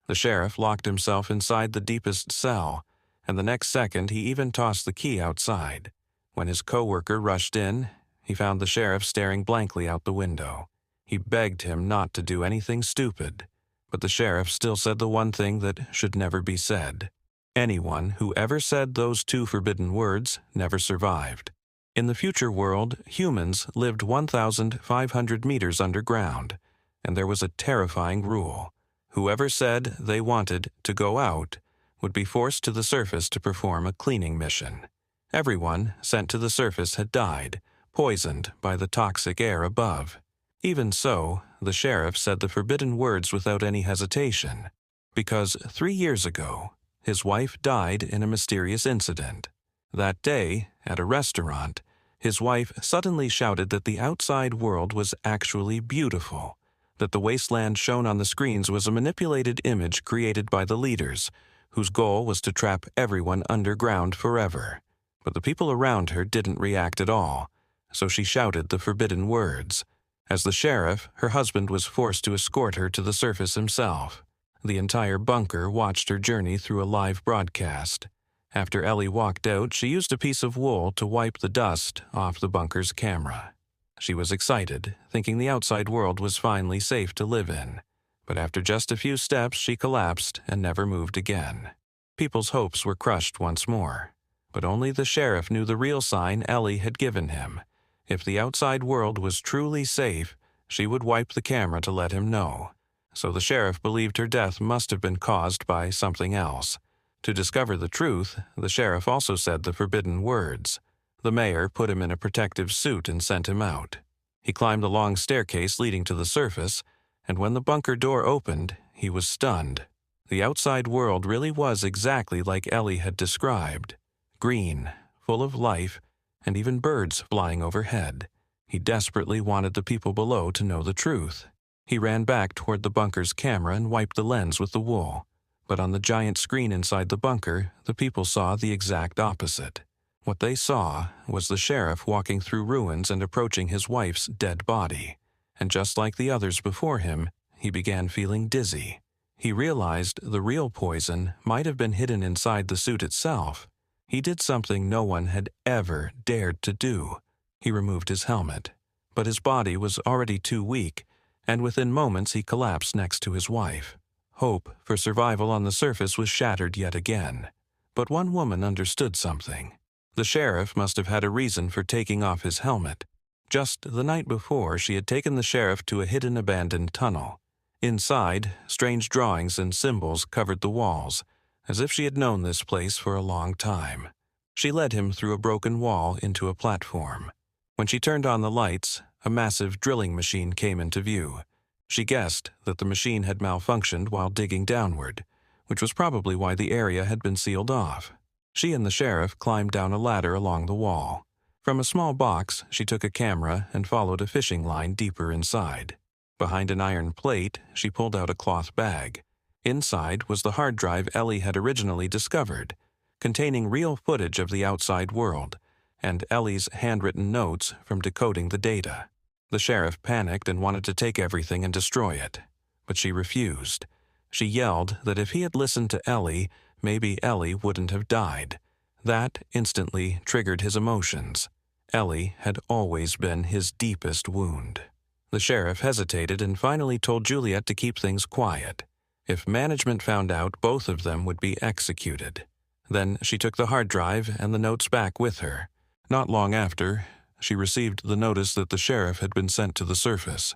The sheriff locked himself inside the deepest cell, and the next second he even tossed the key outside. When his co-worker rushed in, he found the sheriff staring blankly out the window. He begged him not to do anything stupid, but the sheriff still said the one thing that should never be said. Anyone who ever said those two forbidden words never survived. In the future world, humans lived 1,500 meters underground, and there was a terrifying rule. Whoever said they wanted to go out would be forced to the surface to perform a cleaning mission. Everyone sent to the surface had died, poisoned by the toxic air above. Even so, the sheriff said the forbidden words without any hesitation, because 3 years ago, his wife died in a mysterious incident. That day, at a restaurant, his wife suddenly shouted that the outside world was actually beautiful, that the wasteland shown on the screens was a manipulated image created by the leaders, whose goal was to trap everyone underground forever. But the people around her didn't react at all, so she shouted the forbidden words. As the sheriff, her husband was forced to escort her to the surface himself. The entire bunker watched her journey through a live broadcast. After Ellie walked out, she used a piece of wool to wipe the dust off the bunker's camera. She was excited, thinking the outside world was finally safe to live in. But after just a few steps, she collapsed and never moved again. People's hopes were crushed once more. But only the sheriff knew the real sign Ellie had given him. If the outside world was truly safe, she would wipe the camera to let him know. So the sheriff believed her death must have been caused by something else. To discover the truth, the sheriff also said the forbidden words. The mayor put him in a protective suit and sent him out. He climbed the long staircase leading to the surface, and when the bunker door opened, he was stunned. The outside world really was exactly like Ellie had described. Green, full of life, and even birds flying overhead. He desperately wanted the people below to know the truth. He ran back toward the bunker's camera and wiped the lens with the wool. But on the giant screen inside the bunker, the people saw the exact opposite. What they saw was the sheriff walking through ruins and approaching his wife's dead body. And just like the others before him, he began feeling dizzy. He realized the real poison might have been hidden inside the suit itself. He did something no one had ever dared to do. He removed his helmet. But his body was already too weak, and within moments he collapsed next to his wife. Hope for survival on the surface was shattered yet again. But one woman understood something. The sheriff must have had a reason for taking off his helmet. Just the night before, she had taken the sheriff to a hidden abandoned tunnel. Inside, strange drawings and symbols covered the walls, as if she had known this place for a long time. She led him through a broken wall into a platform. When she turned on the lights, a massive drilling machine came into view. She guessed that the machine had malfunctioned while digging downward, which was probably why the area had been sealed off. She and the sheriff climbed down a ladder along the wall. From a small box, she took a camera and followed a fishing line deeper inside. Behind an iron plate, she pulled out a cloth bag. Inside was the hard drive Ellie had originally discovered, containing real footage of the outside world, and Ellie's handwritten notes from decoding the data. The sheriff panicked and wanted to take everything and destroy it, but she refused. She yelled that if he had listened to Ellie, maybe Ellie wouldn't have died. That instantly triggered his emotions. Ellie had always been his deepest wound. The sheriff hesitated and finally told Juliet to keep things quiet. If management found out, both of them would be executed. Then she took the hard drive and the notes back with her. Not long after, she received the notice that the sheriff had been sent to the surface.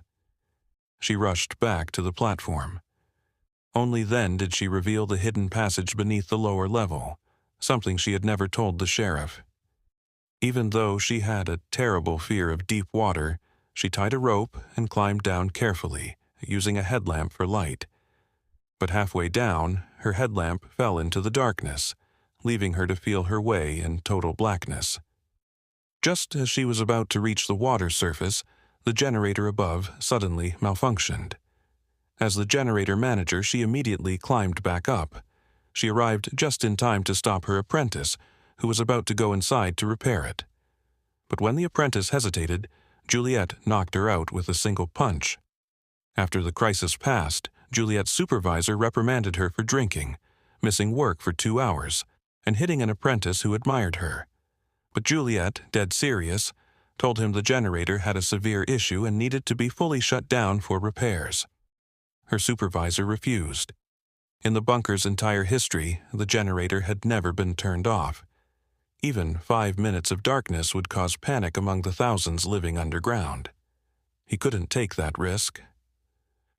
She rushed back to the platform. Only then did she reveal the hidden passage beneath the lower level, something she had never told the sheriff. Even though she had a terrible fear of deep water, she tied a rope and climbed down carefully, using a headlamp for light. But halfway down, her headlamp fell into the darkness, leaving her to feel her way in total blackness. Just as she was about to reach the water surface, the generator above suddenly malfunctioned. As the generator manager, she immediately climbed back up. She arrived just in time to stop her apprentice, who was about to go inside to repair it. But when the apprentice hesitated, Juliet knocked her out with a single punch. After the crisis passed, Juliet's supervisor reprimanded her for drinking, missing work for 2 hours, and hitting an apprentice who admired her. But Juliet, dead serious, told him the generator had a severe issue and needed to be fully shut down for repairs. Her supervisor refused. In the bunker's entire history, the generator had never been turned off. Even 5 minutes of darkness would cause panic among the thousands living underground. He couldn't take that risk.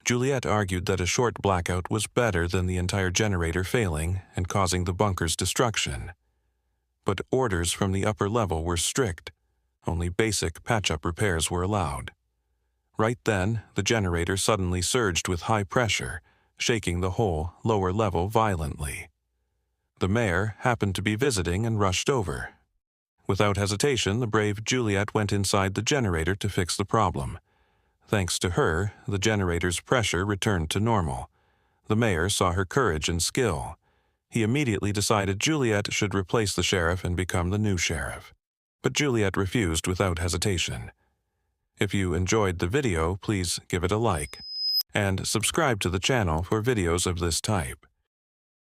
Juliet argued that a short blackout was better than the entire generator failing and causing the bunker's destruction. But orders from the upper level were strict. Only basic patch-up repairs were allowed. Right then, the generator suddenly surged with high pressure, shaking the whole lower level violently. The mayor happened to be visiting and rushed over. Without hesitation, the brave Juliet went inside the generator to fix the problem. Thanks to her, the generator's pressure returned to normal. The mayor saw her courage and skill. He immediately decided Juliet should replace the sheriff and become the new sheriff. But Juliet refused without hesitation. If you enjoyed the video, please give it a like, and subscribe to the channel for videos of this type.